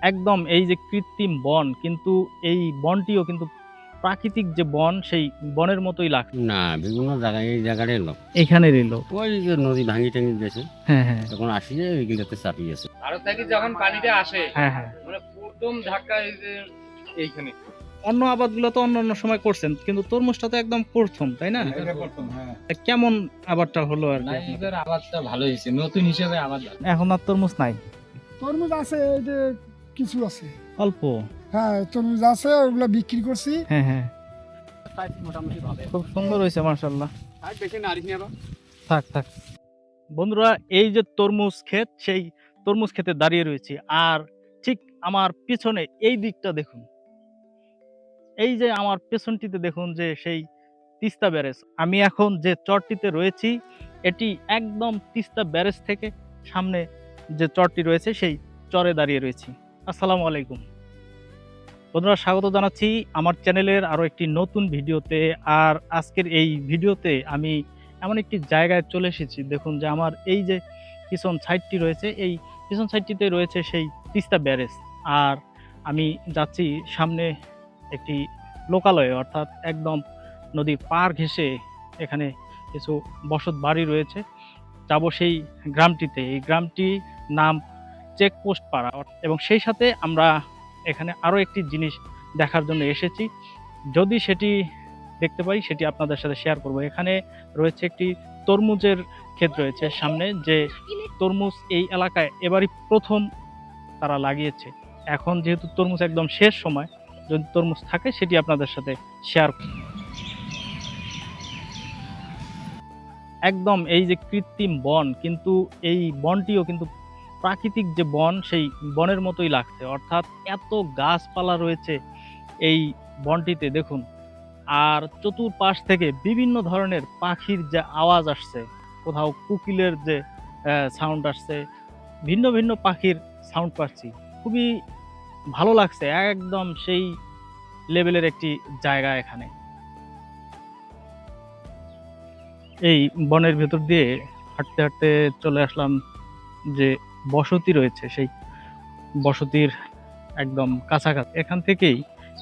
একদম এই যে কৃত্রিম বন, কিন্তু এই বনটিও কিন্তু প্রাকৃতিক যে বন, সেই বনের মতোই লাগছে। না, বিভিন্ন জায়গায় এই জায়গাটাই লোক এখানেরই লোক। ওই যে নদী ভাঙি টাঙি গেছে, হ্যাঁ হ্যাঁ তখন আসিয়ে ওইগুলোতে চাপিয়েছে। ভারত থেকে যখন পানিটা আসে হ্যাঁ হ্যাঁ। মানে প্রথম ধাক্কা এই যে এইখানে অন্য আবাদগুলো তো অন্য অন্য সময় করছেন, কিন্তু তরমুজটা তো একদম প্রথম, তাই না? এটা প্রথম। হ্যাঁ, তা কেমন আবাদটা হলো আর না কি আপনাদের? এবার আবাদটা ভালো হয়েছে, নতুন হিসেবে আবাদ ভালো। এখন আর তরমুজ নাই, তরমুজ আছে, এই যে কিছু আছে। অল্প। হ্যাঁ, তরমুজ আছে, ওগুলা বিক্রি করছি। হ্যাঁ হ্যাঁ, মোটামুটি ভালো। খুব সুন্দর হয়েছে মাশাআল্লাহ। আর বেশি নারিশ নিয়ে থাক থাক। বন্ধুরা, এই যে তরমুজ ক্ষেত, সেই তরমুজ ক্ষেতে দাঁড়িয়ে রয়েছি, আর ঠিক আমার পিছনে এই দিকটা দেখুন, এই যে আমার পেছনটিতে দেখুন যে সেই তিস্তা ব্যারেজ। আমি এখন যে চরটিতে রয়েছি, এটি একদম তিস্তা ব্যারেজ থেকে সামনে যে চরটি রয়েছে, সেই চরে দাঁড়িয়ে রয়েছি। আসসালামু আলাইকুম বন্ধুরা, স্বাগত জানাচ্ছি আমার চ্যানেলের আরো একটি নতুন ভিডিওতে। আর আজকের এই ভিডিওতে আমি এমন একটি জায়গায় চলে এসেছি, দেখুন যে আমার এই যে পিছন সাইডটি রয়েছে, এই পিছন সাইডটিতে রয়েছে সেই তিস্তা ব্যারেজ। আর আমি যাচ্ছি সামনে একটি লোকালয়ে, অর্থাৎ একদম নদীর পাড় ঘেঁষে এখানে কিছু বসত বাড়ি রয়েছে। যাব সেই গ্রামটিতে। এই গ্রামটি নাম চেকপোস্ট পাড়া, এবং সেই সাথে আমরা এখানে আরও একটি জিনিস দেখার জন্য এসেছি। যদি সেটি দেখতে পাই, সেটি আপনাদের সাথে শেয়ার করব। এখানে রয়েছে একটি তরমুজের ক্ষেত রয়েছে সামনে, যে তরমুজ এই এলাকায় এবারই প্রথম তারা লাগিয়েছে। এখন যেহেতু তরমুজ একদম শেষ সময়, যদি তরমুজ থাকে সেটি আপনাদের সাথে শেয়ার। একদম এই যে কৃত্রিম বন, কিন্তু এই বনটিও কিন্তু প্রাকৃতিক যে বন, সেই বনের মতোই লাগছে। অর্থাৎ এত গাছপালা রয়েছে এই বনটিতে দেখুন। আর চতুর্পাশ থেকে বিভিন্ন ধরনের পাখির যে আওয়াজ আসছে, কোথাও কোকিলের যে সাউন্ড আসছে, ভিন্ন ভিন্ন পাখির সাউন্ড পাচ্ছি। খুবই ভালো লাগছে, একদম সেই লেভেলের একটি জায়গা এখানে। এই বনের ভেতর দিয়ে হাঁটতে হাঁটতে চলে আসলাম যে বসতি রয়েছে, সেই বসতির একদম কাছাকাছি। এখান থেকেই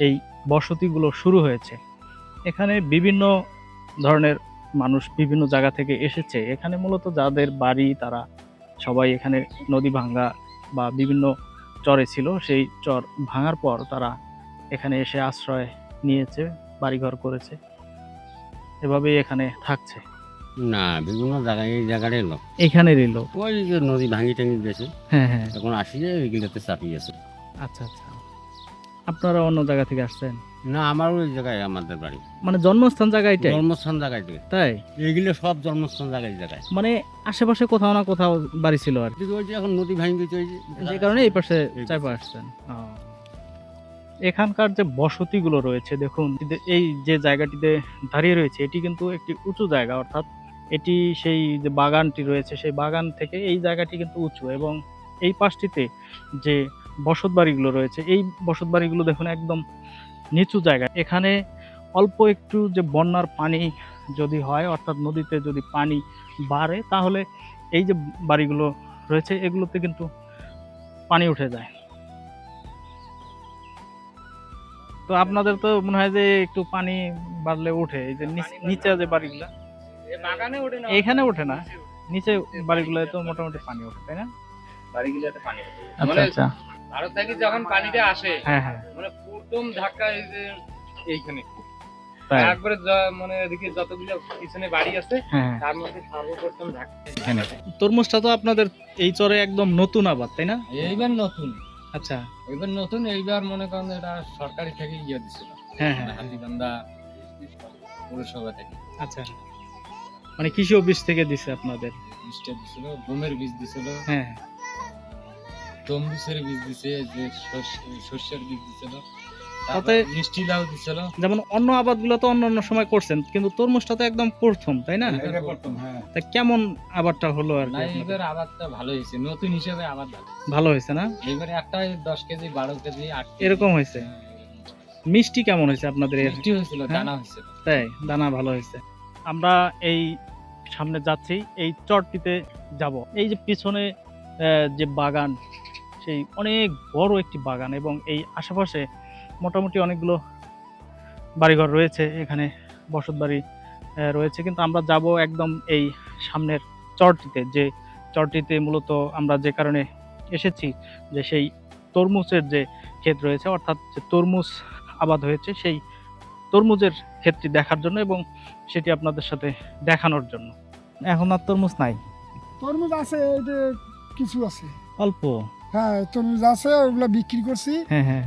এই বসতিগুলো শুরু হয়েছে। এখানে বিভিন্ন ধরনের মানুষ বিভিন্ন জায়গা থেকে এসেছে। এখানে মূলত যাদের বাড়ি, তারা সবাই এখানে নদী ভাঙ্গা বা বিভিন্ন চরে ছিল, সেই চর ভাঙার পর তারা এখানে এসে আশ্রয় নিয়েছে, বাড়িঘর করেছে, এভাবেই এখানে থাকছে। না, বিভিন্ন জায়গায় এই জায়গাটাই লোক এখানেরই লোক। ওই যে নদী ভাঙি টাঙি গেছে, হ্যাঁ হ্যাঁ। তখন আসিয়ে ওইগুলোতে চাপিয়েছে। আচ্ছা আচ্ছা, আপনারা অন্য জায়গা থেকে আসছেন? না, আমার ওই জায়গায় আমাদের বাড়ি, মানে জন্মস্থান জায়গা এটাই? জন্মস্থান জায়গায়। তাই? এইগুলো সব জন্মস্থান জায়গায় জায়গায়। মানে আশেপাশে কোথাও না কোথাও বাড়ি ছিল আর কি, ওই যে এখন নদী ভাঙি গেছে, ওই যে যে কারণে এই পাশে চাপা আসছেন। এখানকার যে বসতিগুলো রয়েছে দেখুন, এই যে জায়গাটিতে দাঁড়িয়ে রয়েছে, এটি কিন্তু একটি উঁচু জায়গা। অর্থাৎ এটি সেই যে বাগানটি রয়েছে, সেই বাগান থেকে এই জায়গাটি কিন্তু উঁচু, এবং এই পাশটিতে যে বসত বাড়িগুলো রয়েছে, এই বসত বাড়িগুলো দেখুন একদম নিচু জায়গা। এখানে অল্প একটু যে বন্যার পানি যদি হয়, অর্থাৎ নদীতে যদি পানি বাড়ে, তাহলে এই যে বাড়িগুলো রয়েছে এগুলোতে কিন্তু পানি উঠে যায়। তো আপনাদের তো মনে হয় যে একটু পানি বাড়লে উঠে, এই যে নিচে যে বাড়িগুলা, বাগানে ওঠে না, এখানে ওঠে না, নিচে বাড়িগুলো তো মোটামুটি পানি ওঠে, তাই না? বাড়িগুলোতে পানি ওঠে। আচ্ছা মানে আচ্ছা। ভারত থেকে যখন পানিটা আসে হ্যাঁ হ্যাঁ, মানে প্রথম ধাক্কা এই যে এইখানে তাই? একবারে মানে এদিকে যতগুলো পিছনে বাড়ি আছে হ্যাঁ। তার মধ্যে সর্বপ্রথম ধাক্কা এখানে তরমুজটা তো আপনাদের এই চরে একদম নতুন আবাদ, তাই না? এইবার নতুন। আচ্ছা। এইবার নতুন, এইবার মনে করেন এটা সরকারি থেকে ইয়ে দিছিল, হ্যাঁ হ্যাঁ। হাতিবান্ধা পৌরসভা থেকে। আচ্ছা, মানে কৃষি অফিস থেকে দিছে আপনাদের? বীজটা দিছিল, গমের বীজ দিছিল, হ্যাঁ। তরমুজের বীজ দিছে, যে শস্যের বীজ দিছিল, তাতে মিষ্টি লাউ দিছিল। যেমন অন্য আবাদগুলো তো অন্য অন্য সময় করছেন, কিন্তু তরমুজটা তো একদম প্রথম, তাই না? এটা প্রথম। হ্যাঁ, তা কেমন আবাদটা হলো আর না কি আপনাদের? এবার আবাদটা ভালো হয়েছে, নতুন হিসেবে আবাদ ভালো। ভালো হয়েছে না? এবারে একটা 10 কেজি 12 কেজি 8 কেজি এরকম হয়েছে। মিষ্টি কেমন হয়েছে আপনাদের এর? মিষ্টি হয়েছিল, হ্যাঁ? দানা হয়েছিল। তাই, দানা ভালো হয়েছে। আমরা এই সামনে যাচ্ছি, এই চরটিতে যাব। এই যে পিছনে যে বাগান, সেই অনেক বড় একটি বাগান এবং এই আশেপাশে মোটামুটি অনেকগুলো বাড়িঘর রয়েছে, এখানে বসত বাড়ি রয়েছে। কিন্তু আমরা যাব একদম এই সামনের চরটিতে, যে চরটিতে মূলত আমরা যে কারণে এসেছি, যে সেই তরমুজের যে ক্ষেত রয়েছে, অর্থাৎ যে তরমুজ আবাদ হয়েছে, সেই তরমুজের ক্ষেতটি দেখার জন্য এবং সেটি আপনাদের সাথে দেখানোর জন্য। এখন আর তরমুজ নাই, তরমুজ আছে, এই যে কিছু আছে। অল্প। হ্যাঁ, তরমুজ আছে, ওগুলো বিক্রি করছি। হ্যাঁ হ্যাঁ,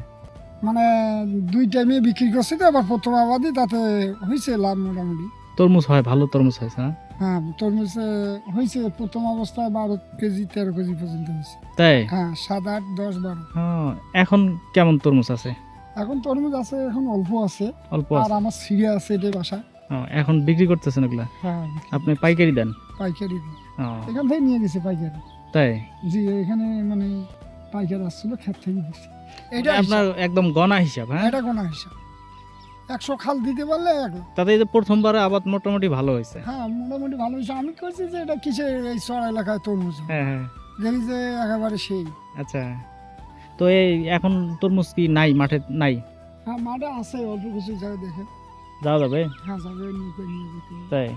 মানে 2 টাইমে বিক্রি করছি তো, আবার প্রথম আবাদই তাতে হয়েছে লাভ মোটামুটি। তরমুজ হয়, ভালো তরমুজ হয়েছে না? হ্যাঁ, তরমুজ হয়েছে প্রথম অবস্থায় 12 কেজি 13 কেজি পর্যন্ত হয়েছে। তাই? হ্যাঁ, 7, 8, 10, 12। এখন কেমন তরমুজ আছে? এখন তরমুজ আছে, এখন অল্প আছে। অল্প আর আছে। আমার সিরিয়া আছে এটাই বাসা। এখন বিক্রি করতেছেন এগুলা? হ্যাঁ, আপনি পাইকারি দেন? পাইকারি দিই। ও, এখান থেকে নিয়ে গেছে পাইকারি। তাই? জি, এখানে মানে পাইকারি আসছিল, ক্ষেত থেকে দিচ্ছি। এটা আপনার একদম গণা হিসাব? হ্যাঁ, এটা কোন হিসাব 100 খাল দিতে পারলে 1 লাখ। তাতে এই যে প্রথমবারে আবাদ মোটামুটি ভালো হয়েছে। হ্যাঁ, মোটামুটি ভালো হয়েছে। আমি করছি যে এটা কিসের এই চর এলাকায় তরমুজ, হ্যাঁ হ্যাঁ, দেখি যে একেবারে সেই। আচ্ছা। তো এই এখন তরমুজ কি নাই, মাঠে নাই? হ্যাঁ, মাঠে আছে অল্প কিছু জায়গায়, দেখে যাওয়া যাবে? হ্যাঁ যাবে, নৌকা নিয়ে যেতে হবে। তাই?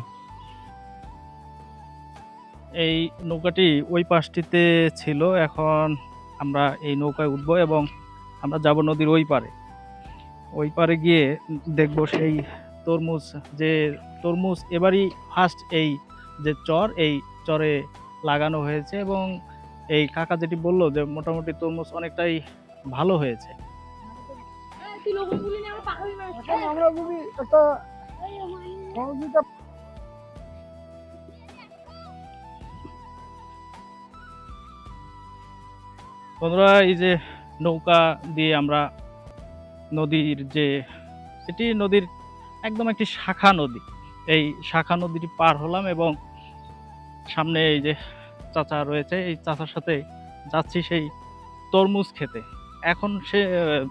এই নৌকাটি ওই পাশটিতে ছিল, এখন আমরা এই নৌকায় উঠবো এবং আমরা যাব নদীর ওই পারে। ওই পারে গিয়ে দেখব সেই তরমুজ, যে তরমুজ এবারই ফার্স্ট এই যে চর, এই চরে লাগানো হয়েছে এবং এই কাকা যেটি বললো যে মোটামুটি তরমুজ অনেকটাই ভালো হয়েছে। এখন আমরা যদি একটা সহযোগিতা বন্ধুরা, এই যে নৌকা দিয়ে আমরা নদীর যে, এটি নদীর একদম একটি শাখা নদী, এই শাখা নদীটি পার হলাম এবং সামনে এই যে চাচা রয়েছে, এই চাচার সাথে যাচ্ছি সেই তরমুজ খেতে। এখন সে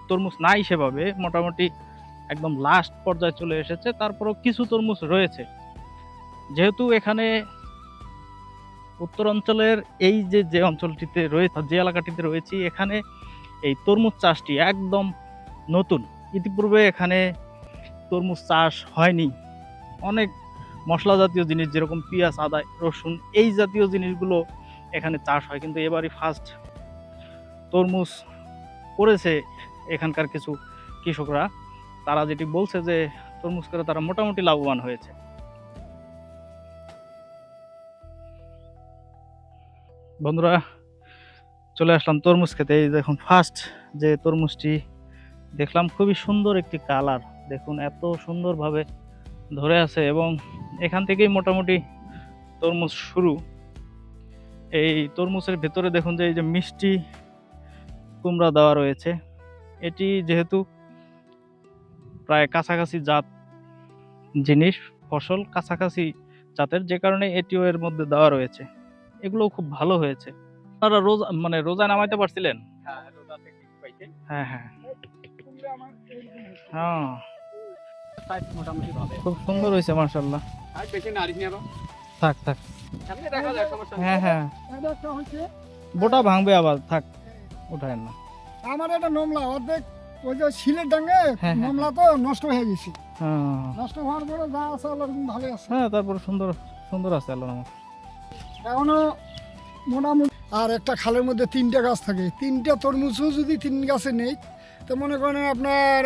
তরমুজ নাই সেভাবে, মোটামুটি একদম লাস্ট পর্যায়ে চলে এসেছে, তারপরও কিছু তরমুজ রয়েছে। যেহেতু এখানে উত্তরাঞ্চলের এই যে যে অঞ্চলটিতে রয়েছে, যে এলাকাটিতে রয়েছি, এখানে এই তরমুজ চাষটি একদম নতুন। ইতিপূর্বে এখানে তরমুজ চাষ হয়নি। অনেক মশলা জাতীয় জিনিস, যেরকম পেঁয়াজ, আদা, রসুন, এই জাতীয় জিনিসগুলো এখানে চাষ হয়, কিন্তু এবারই ফার্স্ট তরমুজ করেছে এখানকার কিছু কৃষকরা। তারা যেটি বলছে যে তরমুজ করে তারা মোটামুটি লাভবান হয়েছে। বন্ধুরা, চলে আসলাম তরমুজ খেতে। এই দেখুন ফার্স্ট যে তরমুজটি দেখলাম, খুবই সুন্দর একটি কালার, দেখুন এত সুন্দরভাবে ধরে আছে এবং এখান থেকেই মোটামুটি তরমুজ শুরু। এই তরমুজের ভেতরে দেখুন যে এই যে মিষ্টি কুমড়া দেওয়া রয়েছে, এটি যেহেতু প্রায় কাছাকাছি জাত জিনিস, ফসল কাছাকাছি জাতের, যে কারণে এটিও এর মধ্যে দেওয়া রয়েছে। এগুলো খুব ভালো হয়েছে। আপনারা রোজা মানে রোজা নামাইতে পারছিলেন? হ্যাঁ হ্যাঁ হ্যাঁ, মোটামুটি ভাবে। খুব সুন্দর হয়েছে মাশাআল্লাহ। আর বেশি নারিশ নিয়ে থাক থাক, এমনি দেখা যায় সমস্যা হ্যাঁ হ্যাঁ, এটা একটা হচ্ছে বোটা ভাঙবে আবার, থাক উঠায়েন না। আমার একটা নমলা অর্ধেক ওই যে শিলের ডাঙ্গে হ্যাঁ। নমলা তো নষ্ট হয়ে গেছে। হ্যাঁ নষ্ট হওয়ার পরে যা আছে আল্লাহ ভালো আছে। হ্যাঁ, তারপর সুন্দর সুন্দর আছে আল্লাহ রহমত। এখনো মোটামুটি। আর একটা খালের মধ্যে 3টা গাছ থাকে, 3টা তরমুজও যদি 3 গাছে নেই, তো মনে করেন আপনার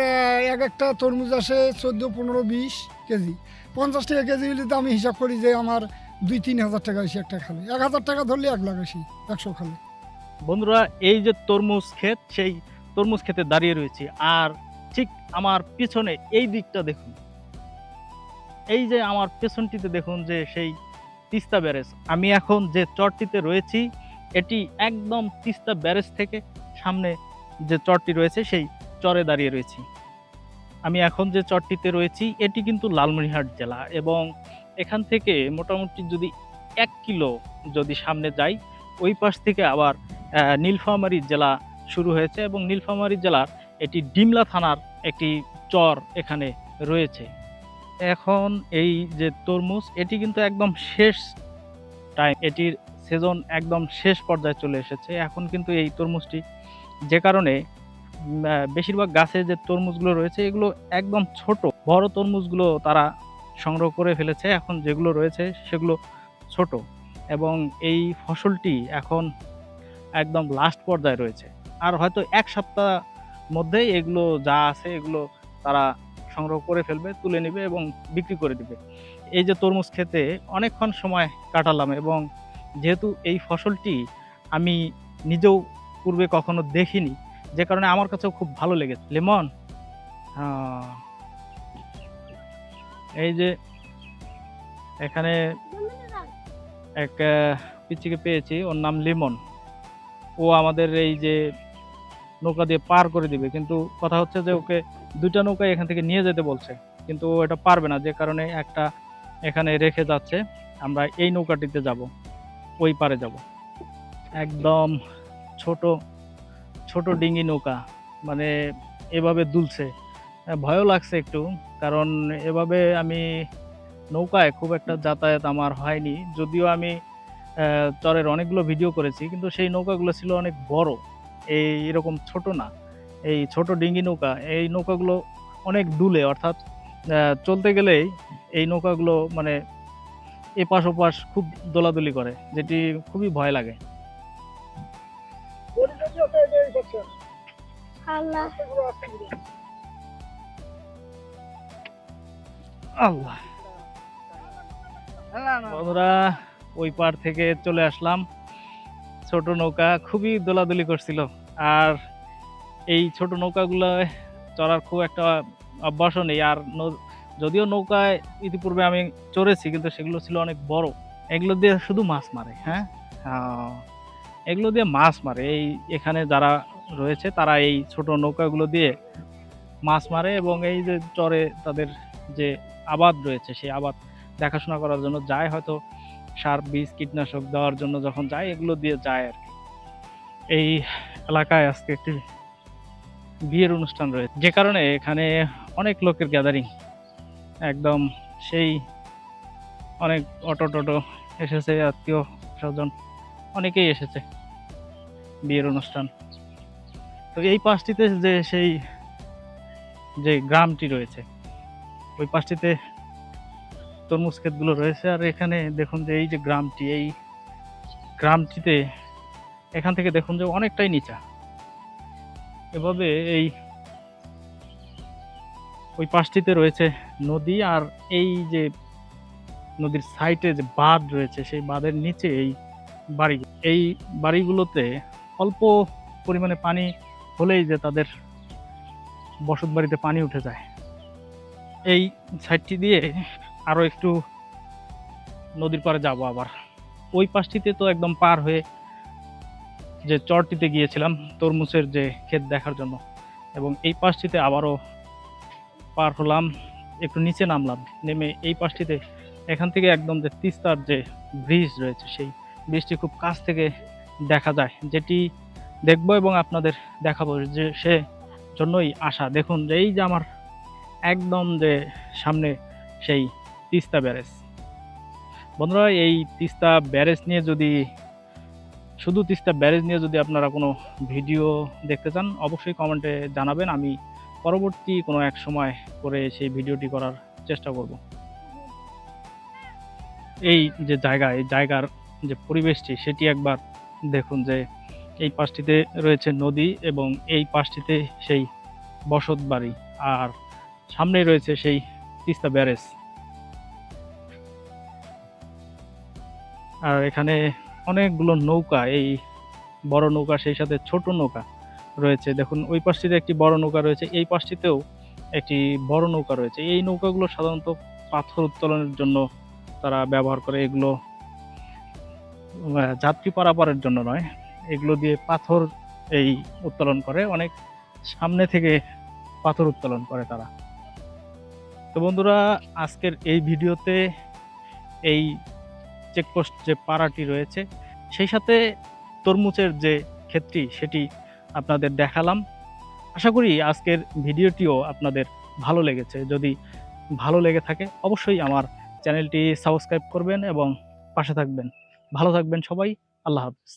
এক একটা তরমুজ আসে 14, 15, 20 কেজি। 50 টাকা কেজি হলে তো আমি হিসাব করি যে আমার 2-3 হাজার টাকা আসি একটা খালে। 1000 টাকা ধরলে 1 লাখ আসি 100 খালে। বন্ধুরা, এই যে তরমুজ ক্ষেত, সেই তরমুজ ক্ষেতে দাঁড়িয়ে রয়েছি, আর ঠিক আমার পিছনে এই দিকটা দেখুন, এই যে আমার পেছনটিতে দেখুন যে সেই তিস্তা ব্যারেজ। আমি এখন যে চরটিতে রয়েছি, এটি একদম তিস্তা ব্যারেজ থেকে সামনে যে চরটি রয়েছে, সেই চরে দাঁড়িয়ে রয়েছি। আমি এখন যে চরটিতে রয়েছি, এটি কিন্তু লালমনিরহাট জেলা এবং এখান থেকে মোটামুটি যদি 1 কিলো যদি সামনে যাই, ওই পাশ থেকে আবার নীলফামারী জেলা শুরু হয়েছে এবং নীলফামারী জেলার এটি ডিমলা থানার একটি চর এখানে রয়েছে। এখন এই যে তরমুজ, এটি কিন্তু একদম শেষ টাইম, এটির সিজন একদম শেষ পর্যায়ে চলে এসেছে। এখন কিন্তু এই তরমুজটি যে কারণে বেশিরভাগ গাছে যে তরমুজগুলো রয়েছে এগুলো একদম ছোট। বড় তরমুজগুলো তারা সংগ্রহ করে ফেলেছে, এখন যেগুলো রয়েছে সেগুলো ছোট এবং এই ফসলটি এখন একদম লাস্ট পর্যায়ে রয়েছে। আর হয়তো ১ সপ্তাহ মধ্যেই এগুলো যা আছে এগুলো তারা সংগ্রহ করে ফেলবে, তুলে নিবে এবং বিক্রি করে দিবে। এই যে তরমুজ খেতে অনেকক্ষণ সময় কাটালাম এবং যেহেতু এই ফসলটি আমি নিজেও পূর্বে কখনো দেখিনি, যে কারণে আমার কাছেও খুব ভালো লেগেছে। লেমন, এই যে এখানে এক পিচ্চিকে পেয়েছি, ওর নাম লিমন। ও আমাদের এই যে নৌকা দিয়ে পার করে দিবে, কিন্তু কথা হচ্ছে যে ওকে ২টা নৌকায় এখান থেকে নিয়ে যেতে বলছে, কিন্তু ও এটা পারবে না, যে কারণে একটা এখানে রেখে যাচ্ছে। আমরা এই নৌকাটিতে যাব, ওই পারে যাব। একদম ছোট ছোট ডিঙি নৌকা, মানে এভাবে দুলছে, ভয়ও লাগছে একটু, কারণ এভাবে আমি নৌকায় খুব একটা যাতায়াত আমার হয়নি। যদিও আমি চরের অনেকগুলো ভিডিও করেছি, কিন্তু সেই নৌকাগুলো ছিল অনেক বড়, এরকম ছোট না। এই ছোট ডিঙি নৌকা, এই নৌকাগুলো অনেক দুলে, অর্থাৎ চলতে গেলেই এই নৌকাগুলো মানে এপাশ ওপাশ খুব দোলাদুলি করে, যেটি খুবই ভয় লাগে। আল্লাহ, বন্ধুরা ওই পার থেকে চলে আসলাম। ছোট নৌকা খুবই দোলাদুলি করছিল, আর এই ছোট নৌকাগুলো চড়ার খুব একটা অভ্যাসও নেই। আর যদিও নৌকায় ইতিপূর্বে আমি চড়েছি, কিন্তু সেগুলো ছিল অনেক বড়। এগুলো দিয়ে শুধু মাছ মারে, হ্যাঁ, এগুলো দিয়ে মাছ মারে। এই এখানে যারা রয়েছে তারা এই ছোট নৌকাগুলো দিয়ে মাছ মারে এবং এই যে চরে তাদের যে আবাদ রয়েছে সেই আবাদ দেখাশোনা করার জন্য যায়, হয়তো সার, বীজ, কীটনাশক দেওয়ার জন্য যখন যায় এগুলো দিয়ে যায় আর কি। এই এলাকায় আজকে একটি বিয়ের অনুষ্ঠান রয়েছে, যে কারণে এখানে অনেক লোকের গ্যাদারিং, একদম সেই অনেক অটো টটো এসেছে, আত্মীয় স্বজন অনেকেই এসেছে বিয়ের অনুষ্ঠান। তো এই পাশটিতে যে সেই যে গ্রামটি রয়েছে, ওই পাশটিতে তরমুজ ক্ষেতগুলো রয়েছে। আর এখানে দেখুন যে এই যে গ্রামটি, এই গ্রামটিতে এখান থেকে দেখুন যে অনেকটাই নিচা। এভাবে এই ওই পাশটিতে রয়েছে নদী, আর এই যে নদীর সাইডে যে বাঁধ রয়েছে সেই বাঁধের নিচে এই বাড়িগুলোতে অল্প পরিমাণে পানি হলেই যে তাদের বসত বাড়িতে পানি উঠে যায়। এই সাইডটি দিয়ে আরো একটু নদীর পাড়ে যাব, আবার ওই পাশটিতে তো একদম পার হয়ে যে চরটিতে গিয়েছিলাম তরমুজের যে ক্ষেত দেখার জন্য, এবং এই পাশটিতে আবারও পার হলাম, একটু নিচে নামলাম, নেমে এই পাশটিতে এখান থেকে একদম যে তিস্তার যে ব্রিজ রয়েছে সেই ব্রিজটি খুব কাছ থেকে দেখা যায়, যেটি দেখবো এবং আপনাদের দেখাবো, যে সে জন্যই আসা। দেখুন যে এই যে আমার একদম যে সামনে সেই তিস্তা ব্যারেজ। বন্ধুরা, এই তিস্তা ব্যারেজ নিয়ে শুধু তিস্তা ব্যারেজ নিয়ে যদি আপনারা কোনো ভিডিও দেখতে চান, অবশ্যই কমেন্টে জানাবেন, আমি পরবর্তী কোনো এক সময় করে সেই ভিডিওটি করার চেষ্টা করব। এই যে জায়গা, এই জায়গার যে পরিবেশটি সেটি একবার দেখুন, যে এই পাশটিতে রয়েছে নদী এবং এই পাশটিতে সেই বসত বাড়ি, আর সামনে রয়েছে সেই তিস্তা ব্যারেজ। আর এখানে অনেকগুলো নৌকা, এই বড় নৌকা সেই সাথে ছোট নৌকা রয়েছে। দেখুন ওই পাশটিতে একটি বড় নৌকা রয়েছে, এই পাশটিতেও একটি বড় নৌকা রয়েছে। এই নৌকাগুলো সাধারণত পাথর উত্তোলনের জন্য তারা ব্যবহার করে, এগুলো যাত্রী পারাপারের জন্য নয়, এগুলো দিয়ে পাথর এই উত্তোলন করে, অনেক সামনে থেকে পাথর উত্তোলন করে তারা। তো বন্ধুরা, আজকের এই ভিডিওতে এই চেকপোস্ট যে পাড়াটি রয়েছে সেই সাথে তরমুজের যে ক্ষেতটি সেটি আপনাদের দেখালাম। আশা করি আজকের ভিডিওটিও আপনাদের ভালো লেগেছে। যদি ভালো লেগে থাকে অবশ্যই আমার চ্যানেলটি সাবস্ক্রাইব করবেন এবং পাশে থাকবেন। ভালো থাকবেন সবাই। আল্লাহ হাফেজ।